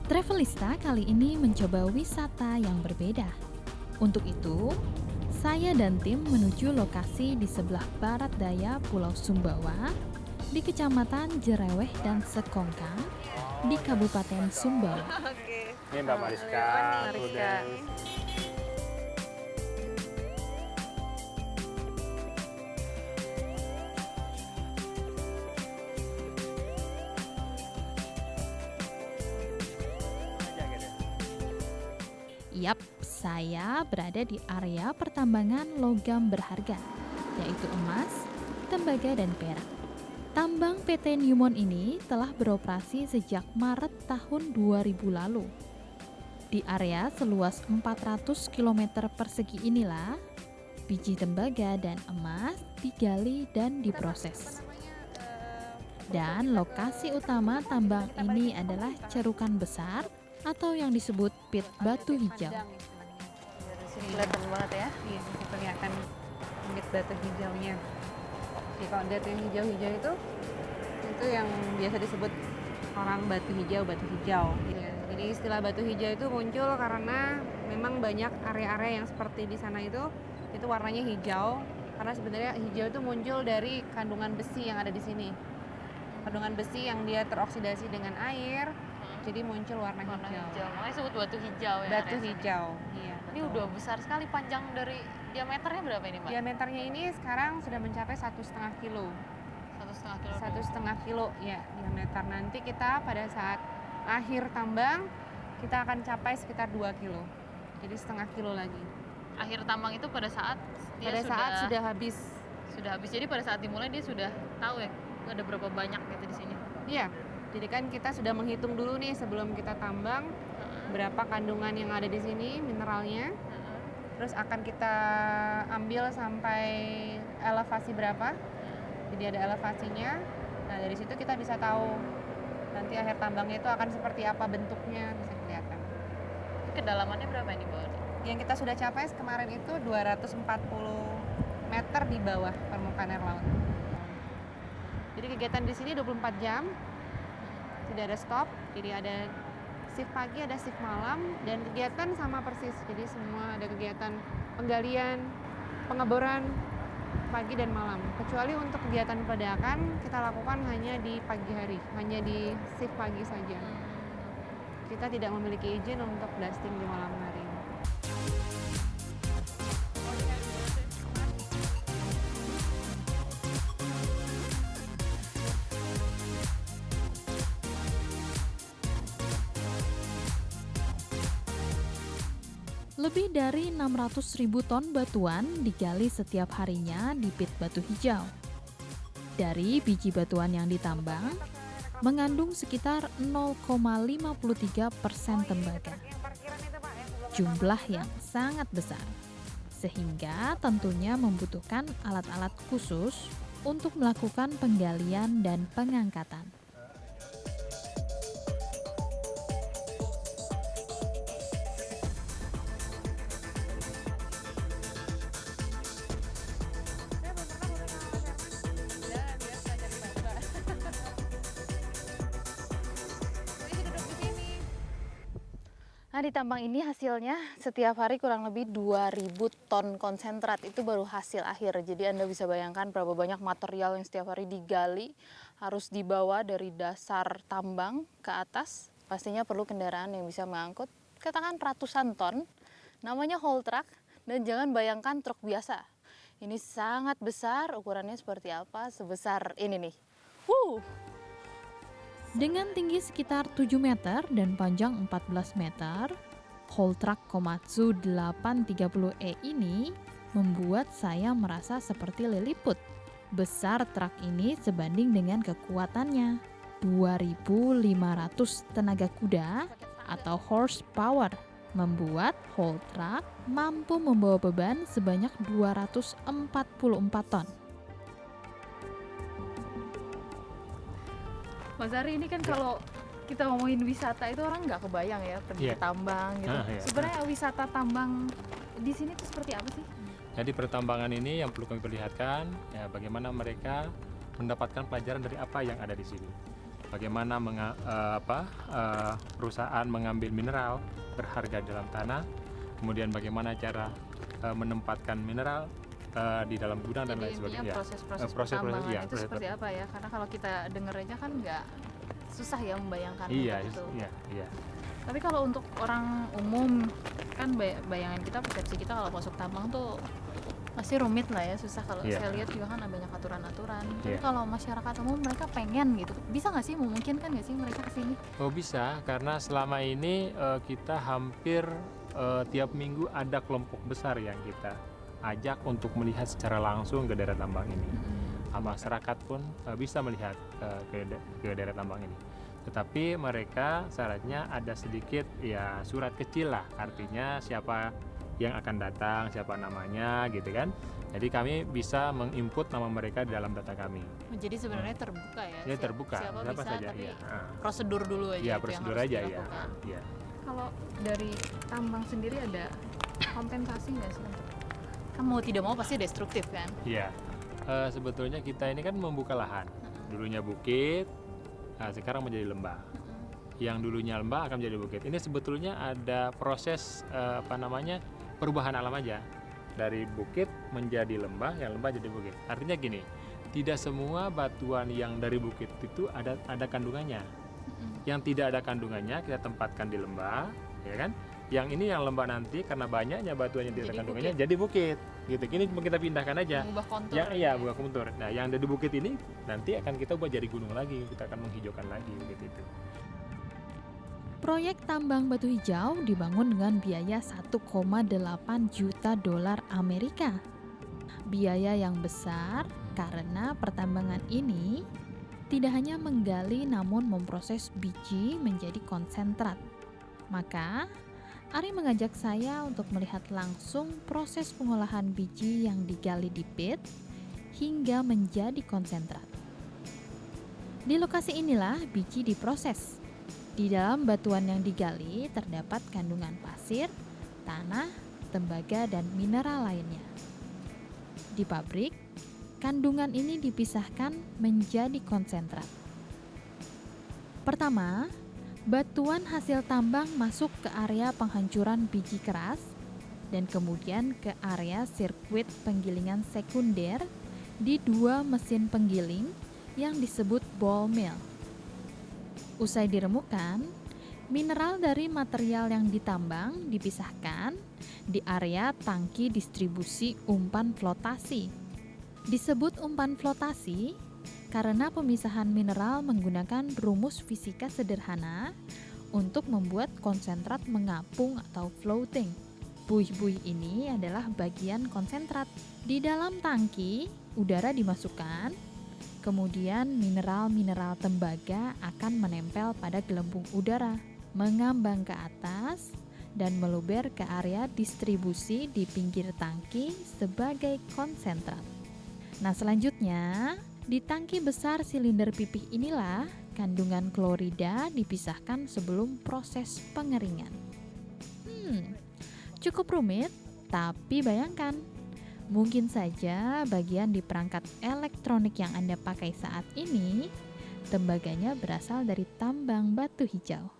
Travelista kali ini mencoba wisata yang berbeda. Untuk itu, saya dan tim menuju lokasi di sebelah barat daya Pulau Sumbawa, di Kecamatan Jereweh dan Sekongkang, di Kabupaten Sumbawa. Oke. Ini Mbak Mariska, Mariska. Yap, saya berada di area pertambangan logam berharga, yaitu emas, tembaga, dan perak. Tambang PT Newmont ini telah beroperasi sejak Maret tahun 2000 lalu. Di area seluas 400 km persegi inilah, biji tembaga dan emas digali dan diproses. Dan lokasi utama tambang ini adalah cerukan besar atau yang disebut pit batu hijau. Dari sini kelihatan banget ya. Iya, bisa kelihatan pit batu hijaunya. Jadi kalau lihat yang hijau-hijau itu yang biasa disebut orang batu hijau, batu hijau. Iya. Jadi istilah batu hijau itu muncul karena memang banyak area-area yang seperti di sana itu warnanya hijau. Karena sebenarnya hijau itu muncul dari kandungan besi yang ada di sini. Kandungan besi yang dia teroksidasi dengan air, jadi muncul warna hijau. Makanya disebut batu hijau ya. Batu hijau, iya. Ini udah besar sekali, panjang dari diameternya berapa ini, Mbak? Diameternya ini sekarang sudah mencapai 1,5 kilo. 1,5 kilo. 1,5 kilo ya diameter. Nanti kita pada saat akhir tambang kita akan capai sekitar 2 kilo. Jadi setengah kilo lagi. Akhir tambang itu pada saat dia sudah habis. Sudah habis. Jadi pada saat dimulai dia sudah tahu ya ada berapa banyak gitu di sini. Iya. Jadi kan kita sudah menghitung dulu nih sebelum kita tambang berapa kandungan yang ada di sini mineralnya. Terus akan kita ambil sampai elevasi berapa. Jadi ada elevasinya. Nah, dari situ kita bisa tahu nanti akhir tambangnya itu akan seperti apa bentuknya, bisa kelihatan. Kedalamannya berapa ini, Mbak? Yang kita sudah capai kemarin itu 240 meter di bawah permukaan air laut. Jadi kegiatan di sini 24 jam. Tidak ada stop. Jadi ada shift pagi, ada shift malam, dan kegiatan sama persis. Jadi semua ada kegiatan penggalian, pengeboran pagi dan malam. Kecuali untuk kegiatan peledakan kita lakukan hanya di pagi hari, hanya di shift pagi saja. Kita tidak memiliki izin untuk blasting di malam hari. Lebih dari 600.000 ton batuan digali setiap harinya di pit batu hijau. Dari biji batuan yang ditambang, mengandung sekitar 0,53% tembaga. Jumlah yang sangat besar, sehingga tentunya membutuhkan alat-alat khusus untuk melakukan penggalian dan pengangkatan. Nah, di tambang ini hasilnya setiap hari kurang lebih 2.000 ton konsentrat. Itu baru hasil akhir. Jadi Anda bisa bayangkan berapa banyak material yang setiap hari digali harus dibawa dari dasar tambang ke atas. Pastinya perlu kendaraan yang bisa mengangkut katakan ratusan ton. Namanya haul truck, dan jangan bayangkan truk biasa. Ini sangat besar, ukurannya seperti apa? Sebesar ini nih. Dengan tinggi sekitar 7 meter dan panjang 14 meter, haul truck Komatsu 830E ini membuat saya merasa seperti Lilliput. Besar truk ini sebanding dengan kekuatannya, 2.500 tenaga kuda atau horsepower, membuat haul truck mampu membawa beban sebanyak 244 ton. Mas Ari, ini kan kalau kita ngomongin wisata itu orang nggak kebayang ya pergi ke tambang gitu. Sebenarnya wisata tambang di sini tuh seperti apa sih? Jadi pertambangan ini yang perlu kami perlihatkan ya bagaimana mereka mendapatkan pelajaran dari apa yang ada di sini. bagaimana perusahaan mengambil mineral berharga dalam tanah, kemudian bagaimana cara menempatkan mineral di dalam gudang dan lain Jadi sebagainya. intinya proses-proses pertambangan iya, itu seperti apa ya? Karena kalau kita denger aja kan nggak susah ya membayangkan Iya, untuk itu. iya. Tapi kalau untuk orang umum kan bayangan kita, persepsi kita kalau masuk tambang tuh pasti rumit lah ya, susah. Kalau Iya. saya lihat juga kan ada banyak aturan-aturan. Tapi Iya. kalau masyarakat umum mereka pengen gitu, bisa nggak sih, memungkinkan nggak sih mereka kesini? Oh bisa, karena selama ini kita hampir tiap minggu ada kelompok besar yang kita ajak untuk melihat secara langsung ke daerah tambang ini. Masyarakat pun bisa melihat ke daerah tambang ini. Tetapi mereka syaratnya ada sedikit ya surat kecil lah, artinya siapa yang akan datang, siapa namanya gitu kan. Jadi kami bisa menginput nama mereka di dalam data kami. Jadi sebenarnya terbuka ya? Ya terbuka, siapa siapa bisa, saja tapi ya. prosedur dulu aja Ya itu yang prosedur harus aja ya. dilakukan. Ya. Kalau dari tambang sendiri ada kompensasi nggak sih? Kan mau tidak mau pasti destruktif kan? Iya, sebetulnya kita ini kan membuka lahan. Dulunya bukit, sekarang menjadi lembah. Yang dulunya lembah akan menjadi bukit. Ini sebetulnya ada proses perubahan alam aja. Dari bukit menjadi lembah, yang lembah jadi bukit. Artinya gini, tidak semua batuan yang dari bukit itu ada kandungannya. Yang tidak ada kandungannya kita tempatkan di lembah, ya kan? Yang ini yang lembah nanti karena banyaknya batuan yang tidak ada Jadi kandungannya jadi bukit. Gitu. Ini cuma kita pindahkan aja. Mengubah kontur. Iya, bukan kontur. Nah, yang ada di bukit ini nanti akan kita buat jadi gunung lagi, kita akan menghijaukan lagi begitu itu. Proyek tambang batu hijau dibangun dengan biaya 1,8 juta dolar Amerika. Biaya yang besar karena pertambangan ini tidak hanya menggali namun memproses biji menjadi konsentrat. Maka, Ari mengajak saya untuk melihat langsung proses pengolahan biji yang digali di pit hingga menjadi konsentrat. Di lokasi inilah biji diproses. Di dalam batuan yang digali terdapat kandungan pasir, tanah, tembaga, dan mineral lainnya. Di pabrik, kandungan ini dipisahkan menjadi konsentrat. Pertama, batuan hasil tambang masuk ke area penghancuran biji keras dan kemudian ke area sirkuit penggilingan sekunder di 2 mesin penggiling yang disebut ball mill. Usai diremukkan, mineral dari material yang ditambang dipisahkan di area tangki distribusi umpan flotasi. Disebut umpan flotasi karena pemisahan mineral menggunakan rumus fisika sederhana untuk membuat konsentrat mengapung atau floating. Buih-buih ini adalah bagian konsentrat. Di dalam tangki, udara dimasukkan, kemudian mineral-mineral tembaga akan menempel pada gelembung udara, mengambang ke atas, dan meluber ke area distribusi di pinggir tangki sebagai konsentrat. Nah, selanjutnya, di tangki besar silinder pipih inilah kandungan klorida dipisahkan sebelum proses pengeringan. Cukup rumit, tapi bayangkan, mungkin saja bagian di perangkat elektronik yang Anda pakai saat ini, tembaganya berasal dari tambang batu hijau.